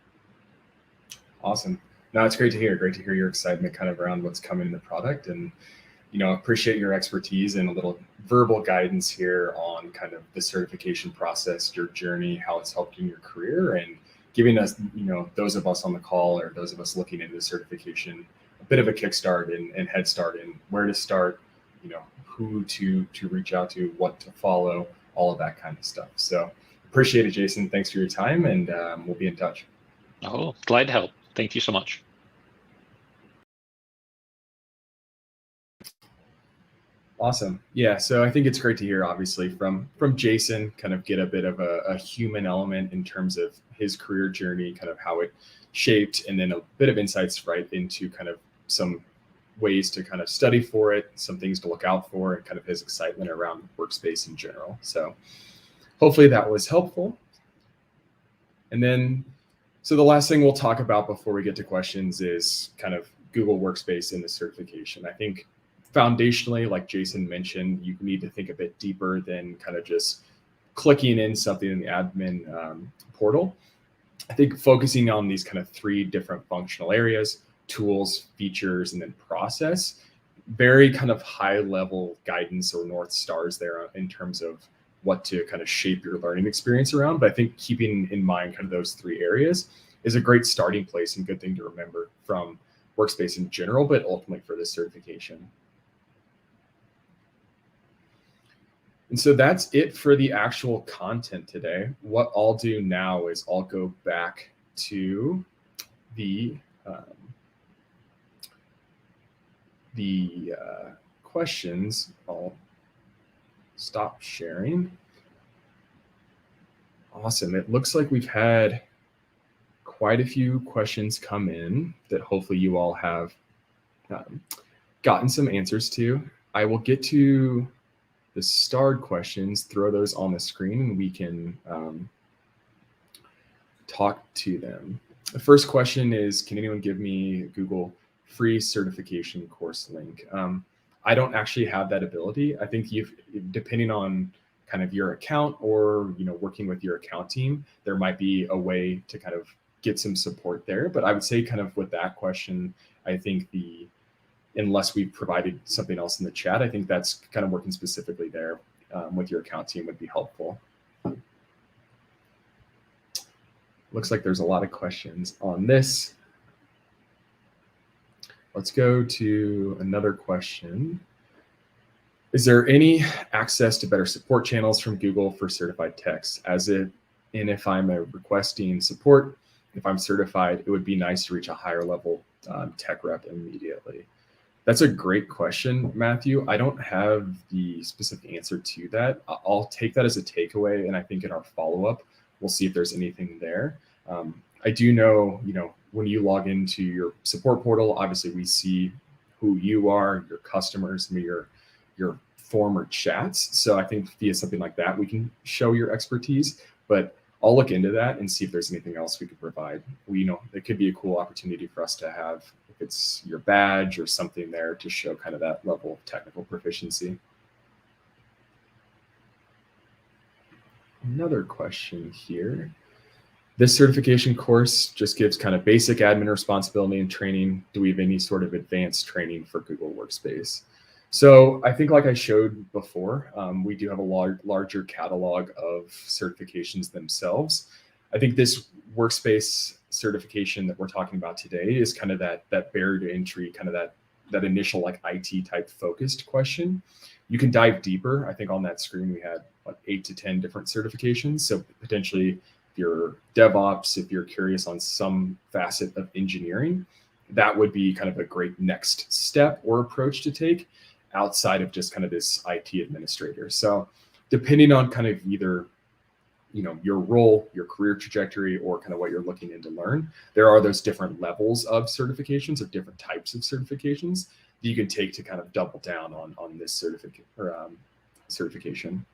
Awesome. No, it's great to hear. Great to hear your excitement kind of around what's coming in the product, and appreciate your expertise and a little verbal guidance here on kind of the certification process, your journey, how it's helped in your career, and giving us, those of us on the call or those of us looking into the certification, a bit of a kickstart and head start in where to start, who to reach out to, what to follow, all of that kind of stuff. So appreciate it, Jason. Thanks for your time, and we'll be in touch. Oh, glad to help. Thank you so much. Awesome. Yeah. So I think it's great to hear, obviously, from Jason, kind of get a bit of a human element in terms of his career journey, kind of how it shaped, and then a bit of insights right into kind of some ways to kind of study for it, some things to look out for, and kind of his excitement around Workspace in general. So hopefully that was helpful. And then, so the last thing we'll talk about before we get to questions is kind of Google Workspace in the certification. I think foundationally, like Jason mentioned, you need to think a bit deeper than kind of just clicking in something in the admin portal. I think focusing on these kind of 3 different functional areas, tools, features, and then process, very kind of high level guidance or North Stars there in terms of what to kind of shape your learning experience around. But I think keeping in mind kind of those 3 areas is a great starting place and good thing to remember from Workspace in general, but ultimately for this certification. And so that's it for the actual content today. What I'll do now is I'll go back to the questions. I'll stop sharing. Awesome. It looks like we've had quite a few questions come in that hopefully you all have gotten some answers to. I will get to the starred questions, throw those on the screen, and we can talk to them. The first question is, can anyone give me a Google free certification course link? I don't actually have that ability. I think depending on kind of your account or working with your account team, there might be a way to kind of get some support there. But I would say kind of with that question, I think unless we provided something else in the chat, I think that's kind of working specifically there with your account team would be helpful. Looks like there's a lot of questions on this. Let's go to another question. Is there any access to better support channels from Google for certified techs? If I'm requesting support, if I'm certified, it would be nice to reach a higher level tech rep immediately. That's a great question, Matthew. I don't have the specific answer to that. I'll take that as a takeaway, and I think in our follow-up, we'll see if there's anything there. I do know, when you log into your support portal, obviously we see who you are, your customers, your former chats. So I think via something like that, we can show your expertise, but I'll look into that and see if there's anything else we could provide. It could be a cool opportunity for us to have, if it's your badge or something there to show kind of that level of technical proficiency. Another question here. This certification course just gives kind of basic admin responsibility and training. Do we have any sort of advanced training for Google Workspace? So I think like I showed before, we do have a larger catalog of certifications themselves. I think this Workspace certification that we're talking about today is kind of that barrier to entry, kind of that initial like IT type focused question. You can dive deeper. I think on that screen we had 8 to 10 different certifications. So potentially if you're DevOps, if you're curious on some facet of engineering, that would be kind of a great next step or approach to take outside of just kind of this IT administrator. So depending on kind of either your role, your career trajectory, or kind of what you're looking in to learn, there are those different levels of certifications or different types of certifications that you can take to kind of double down on this certification.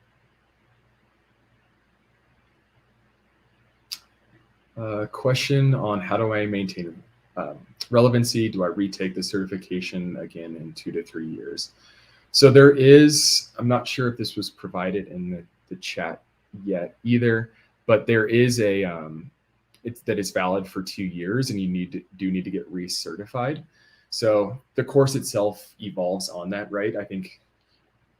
Question on how do I maintain relevancy? Do I retake the certification again in 2 to 3 years? So there is, I'm not sure if this was provided in the chat yet either, but there is a that is valid for 2 years, and you do need to get recertified. So the course itself evolves on that, right? I think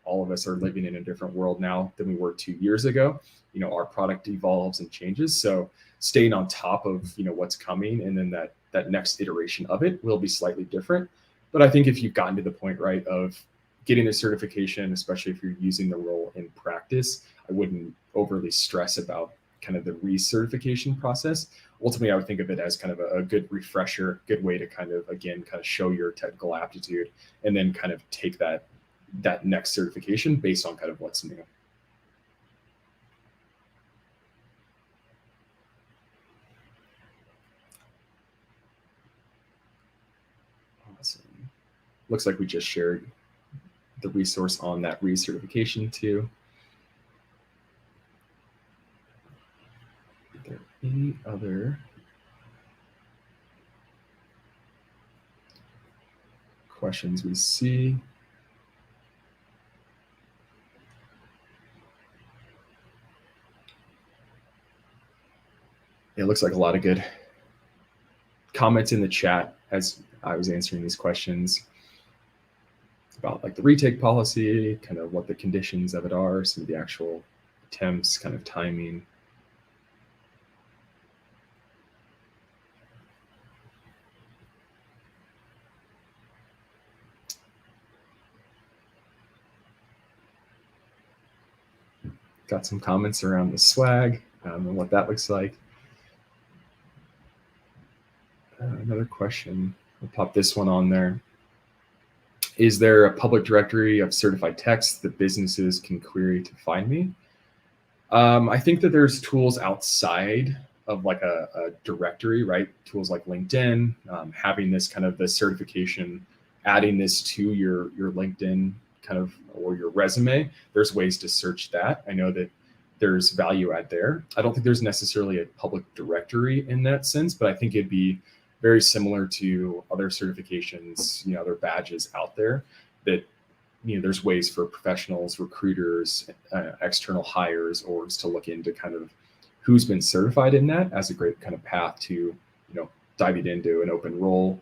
all of us are living in a different world now than we were 2 years ago. Our product evolves and changes. So staying on top of, what's coming, and then that next iteration of it will be slightly different. But I think if you've gotten to the point, right, of getting a certification, especially if you're using the role in practice, I wouldn't overly stress about kind of the recertification process. Ultimately, I would think of it as kind of a good refresher, good way to kind of show your technical aptitude, and then kind of take that next certification based on kind of what's new. Awesome. Looks like we just shared the resource on that recertification too. Are there any other questions we see? It looks like a lot of good comments in the chat as I was answering these questions about like the retake policy, kind of what the conditions of it are, some of the actual attempts, kind of timing. Got some comments around the swag and what that looks like. Another question, I'll pop this one on there. Is there a public directory of certified texts that businesses can query to find me? I think that there's tools outside of like a directory, right? Tools like LinkedIn, having this kind of the certification, adding this to your LinkedIn kind of, or your resume. There's ways to search that. I know that there's value add there. I don't think there's necessarily a public directory in that sense, but I think it'd be very similar to other certifications, other badges out there that, there's ways for professionals, recruiters, external hires, orgs to look into kind of who's been certified in that as a great kind of path to, diving into an open role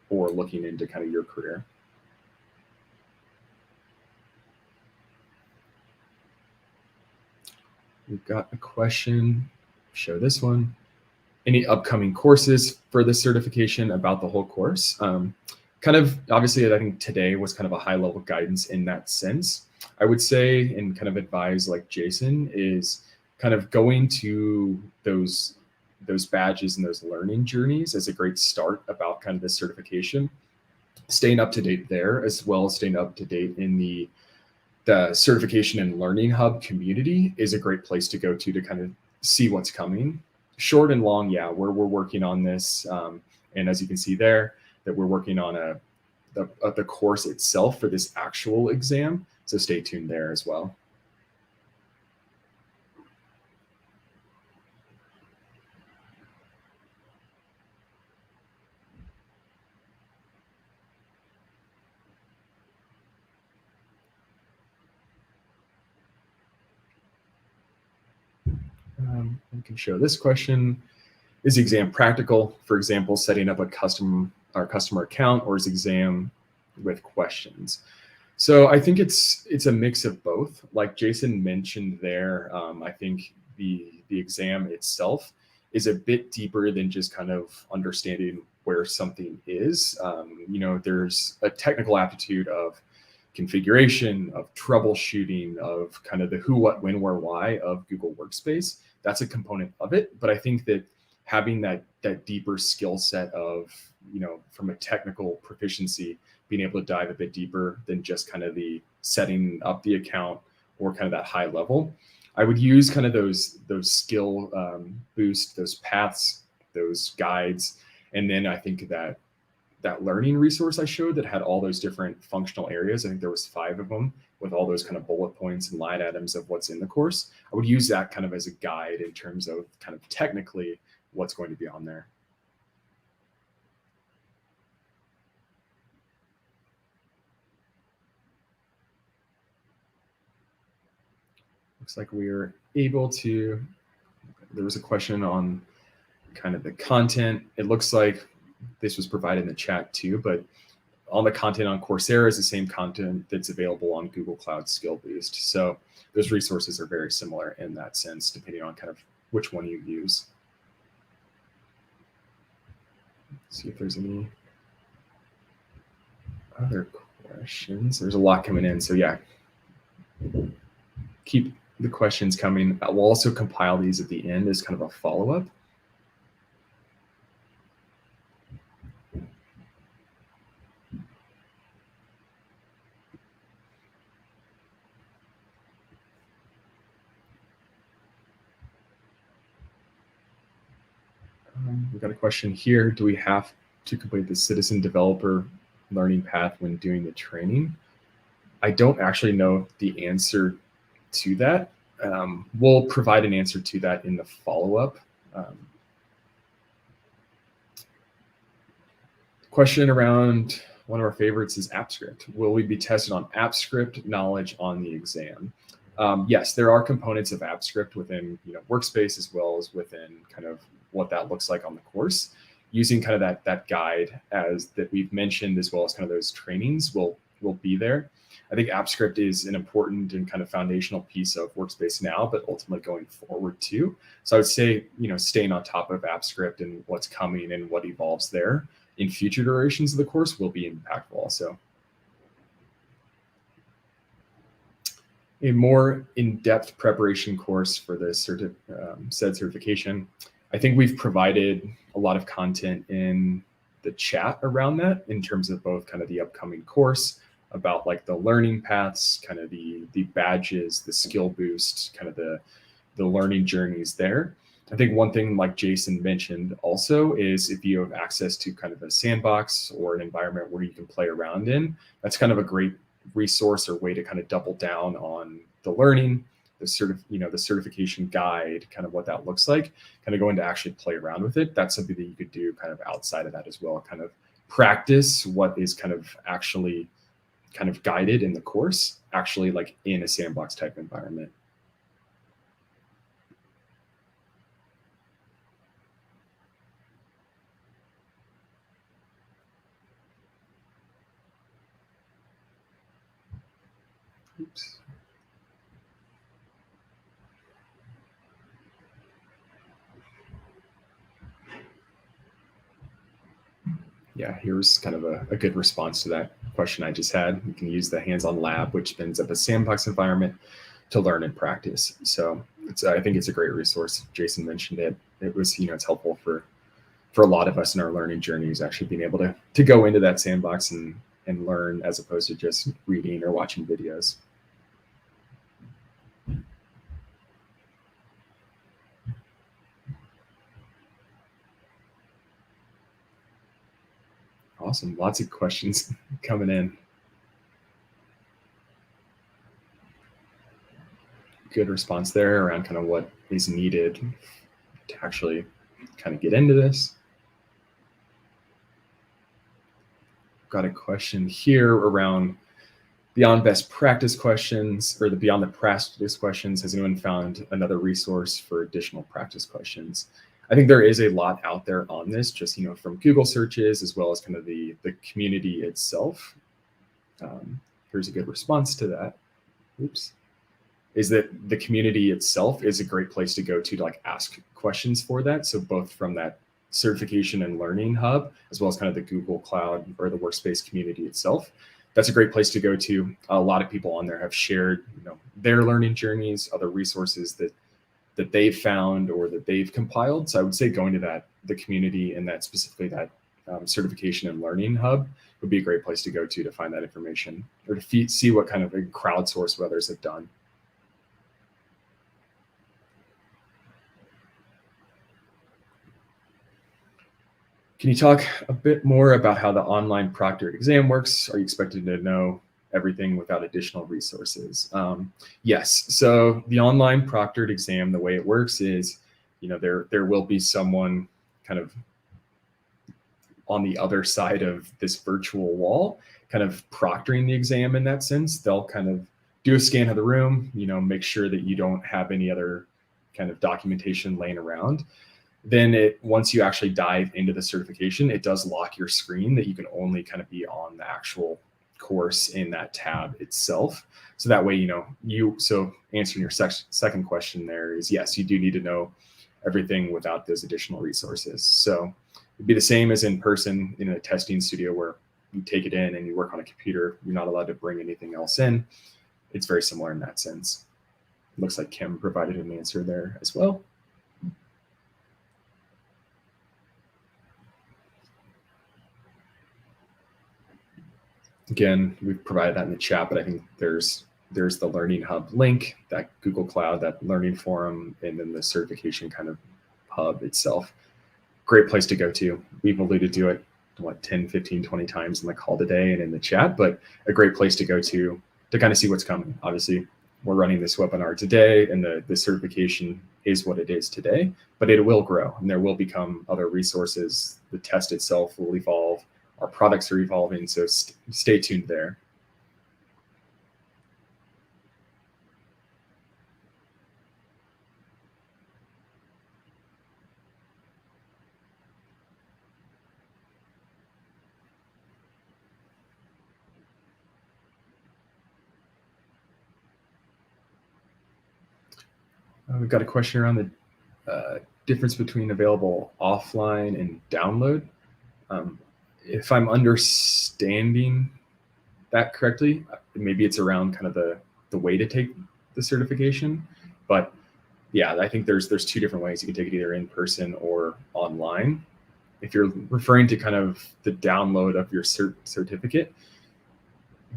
or looking into kind of your career. We've got a question, show this one. Any upcoming courses for this certification about the whole course? Kind of, obviously, I think today was kind of a high level guidance in that sense. I would say, and kind of advise like Jason, is kind of going to those badges and those learning journeys as a great start about kind of this certification, staying up to date there, as well as staying up to date in the certification and learning hub community is a great place to go to kind of see what's coming. Short and long, yeah, we're working on this. And as you can see there, that we're working on the course itself for this actual exam. So stay tuned there as well. I can show this question. Is the exam practical? For example, setting up a customer account, or is exam with questions? So I think it's a mix of both. Like Jason mentioned there, I think the exam itself is a bit deeper than just kind of understanding where something is. There's a technical aptitude of configuration, of troubleshooting, of kind of the who, what, when, where, why of Google Workspace. That's a component of it. But I think that having that deeper skill set of, from a technical proficiency, being able to dive a bit deeper than just kind of the setting up the account or kind of that high level. I would use kind of those skill boost, those paths, those guides. And then I think that learning resource I showed that had all those different functional areas, I think there was 5 of them with all those kind of bullet points and line items of what's in the course. I would use that kind of as a guide in terms of kind of technically what's going to be on there. Looks like we are able to, there was a question on kind of the content. It looks like this was provided in the chat too, but all the content on Coursera is the same content that's available on Google Cloud Skill Boost. So those resources are very similar in that sense, depending on kind of which one you use. Let's see if there's any other questions. There's a lot coming in, so yeah, keep the questions coming. We'll also compile these at the end as kind of a follow-up. We've got a question here. Do we have to complete the citizen developer learning path when doing the training? I don't actually know the answer to that. We'll provide an answer to that in the follow-up. Question around one of our favorites is AppScript. Will we be tested on AppScript knowledge on the exam? Yes, there are components of AppScript within Workspace as well as within kind of what that looks like on the course. Using kind of that guide that we've mentioned, as well as kind of those trainings will be there. I think AppScript is an important and kind of foundational piece of Workspace now, but ultimately going forward too. So I would say, staying on top of AppScript and what's coming and what evolves there in future durations of the course will be impactful also. A more in-depth preparation course for the SAID certification. I think we've provided a lot of content in the chat around that in terms of both kind of the upcoming course, about like the learning paths, kind of the badges, the skill boost, kind of the learning journeys there. I think one thing, like Jason mentioned also, is if you have access to kind of a sandbox or an environment where you can play around in, that's kind of a great resource or way to kind of double down on the learning, the certification guide, kind of what that looks like, kind of going to actually play around with it. That's something that you could do kind of outside of that as well, kind of practice what is kind of actually kind of guided in the course, actually like in a sandbox type environment. Oops. Yeah, here's kind of a good response to that question I just had. You can use the hands-on lab, which spins up a sandbox environment to learn and practice. So I think it's a great resource. Jason mentioned it. It was, it's helpful for a lot of us in our learning journeys, actually being able to go into that sandbox and learn as opposed to just reading or watching videos. Awesome. Lots of questions coming in. Good response there around kind of what is needed to actually kind of get into this. Got a question here around beyond best practice questions, or the beyond the practice questions. Has anyone found another resource for additional practice questions? I think there is a lot out there on this, just from Google searches as well as kind of the community itself. Here's a good response to that. Oops. Is that the community itself is a great place to go to like ask questions for that. So both from that certification and learning hub, as well as kind of the Google Cloud or the Workspace community itself. That's a great place to go to. A lot of people on there have shared, their learning journeys, other resources that they've found or that they've compiled. So I would say going to the community and that specifically that certification and learning hub would be a great place to go to find that information or to see what kind of a crowdsource what others have done. Can you talk a bit more about how the online proctored exam works? Are you expected to know everything without additional resources? Yes. So the online proctored exam, the way it works is, there will be someone kind of on the other side of this virtual wall, kind of proctoring the exam in that sense. They'll kind of do a scan of the room, make sure that you don't have any other kind of documentation laying around. Then once you actually dive into the certification, it does lock your screen that you can only kind of be on the actual course in that tab itself. So that way, so answering your second question there is, yes, you do need to know everything without those additional resources. So it'd be the same as in person in a testing studio where you take it in and you work on a computer. You're not allowed to bring anything else in. It's very similar in that sense. Looks like Kim provided an answer there as well. Again, we've provided that in the chat, but I think there's the Learning Hub link, that Google Cloud, that learning forum, and then the certification kind of hub itself. Great place to go to. We've alluded to it, 10, 15, 20 times in the call today and in the chat, but a great place to go to kind of see what's coming. Obviously, we're running this webinar today, and the certification is what it is today, but it will grow, and there will become other resources. The test itself will evolve. Our products are evolving, so stay tuned there. We've got a question around the difference between available offline and download. If I'm understanding that correctly, maybe it's around kind of the way to take the certification. But yeah, I think there's two different ways. You can take it either in person or online. If you're referring to kind of the download of your certificate,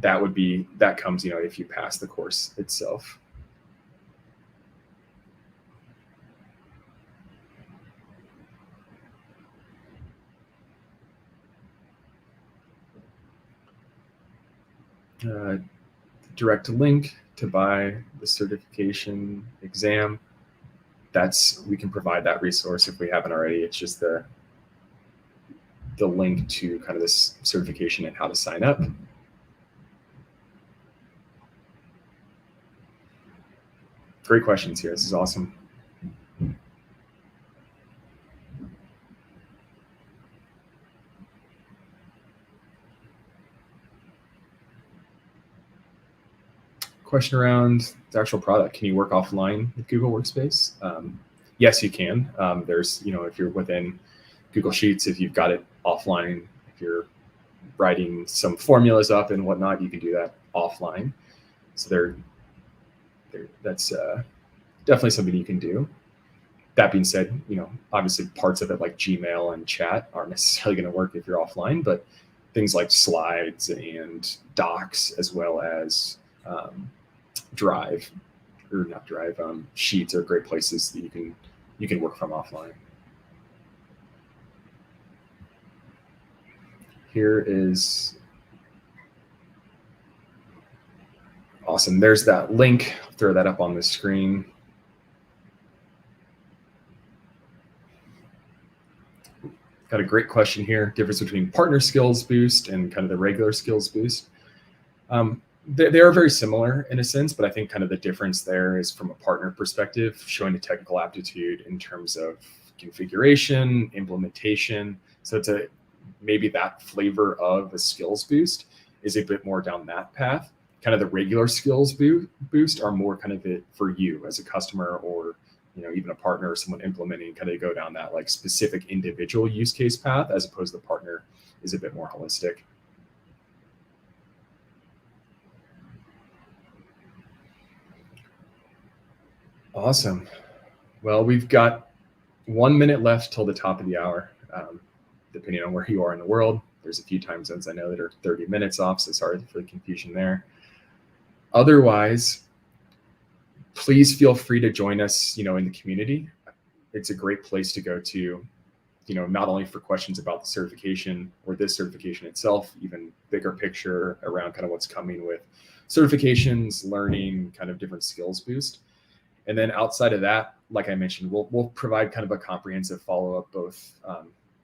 that comes, if you pass the course itself. Direct link to buy the certification exam. We can provide that resource if we haven't already. It's just the link to kind of this certification and how to sign up. Great questions here. This is awesome. Question around the actual product. Can you work offline with Google Workspace? Yes, you can. There's, if you're within Google Sheets, if you've got it offline, if you're writing some formulas up and whatnot, you can do that offline. So that's definitely something you can do. That being said, obviously parts of it like Gmail and chat aren't necessarily going to work if you're offline, but things like slides and docs, as well as Sheets are great places that you can work from offline. Here is awesome. There's that link. I'll throw that up on the screen. Got a great question here. Difference between partner skills boost and kind of the regular skills boost. They are very similar in a sense, but I think kind of the difference there is from a partner perspective, showing the technical aptitude in terms of configuration, implementation. So it's maybe that flavor of a skills boost is a bit more down that path. Kind of the regular skills boost are more kind of it for you as a customer, or even a partner or someone implementing, kind of go down that like specific individual use case path, as opposed to the partner is a bit more holistic. Awesome. Well, we've got 1 minute left till the top of the hour, depending on where you are in the world. There's a few time zones I know that are 30 minutes off, so sorry for the confusion there. Otherwise, please feel free to join us, in the community. It's a great place to go to, not only for questions about the certification or this certification itself, even bigger picture around kind of what's coming with certifications, learning, kind of different skills boost. And then outside of that, like I mentioned, we'll provide kind of a comprehensive follow-up, both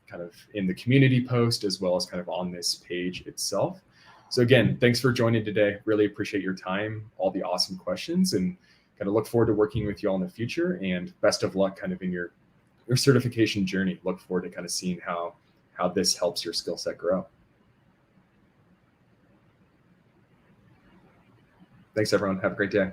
kind of in the community post as well as kind of on this page itself. So again, thanks for joining today. Really appreciate your time, all the awesome questions, and kind of look forward to working with you all in the future. And best of luck kind of in your your certification journey. Look forward to kind of seeing how this helps your skill set grow. Thanks, everyone. Have a great day.